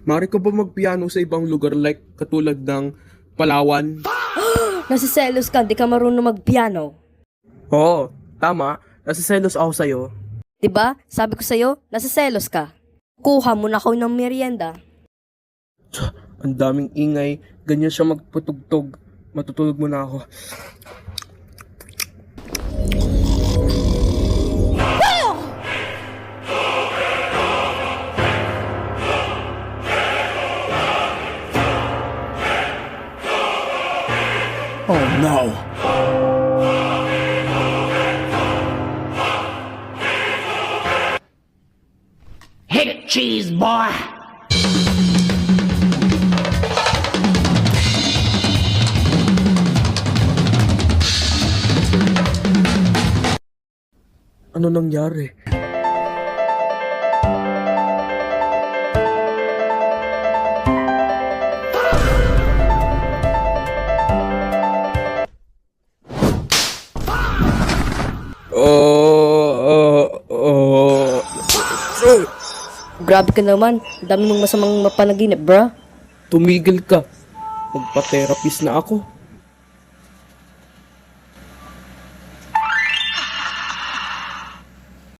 Mari ka ba magpiano sa ibang lugar like katulad ng Palawan? Nasiselos ka, di ka marunong magpiano. Oo, tama. Nasiselos ako sa'yo. Diba? Sabi ko sa'yo, nasiselos ka. Kuha mo na ako ng merienda. Ang daming ingay. Ganyan siya magputugtog. Matutulog muna ako. Oh no. Hit cheese, boy! Ano nangyari? Grabe ka naman. Ang dami mong masamang mapanaginip, bro. Tumigil ka. Magpa-therapist na ako.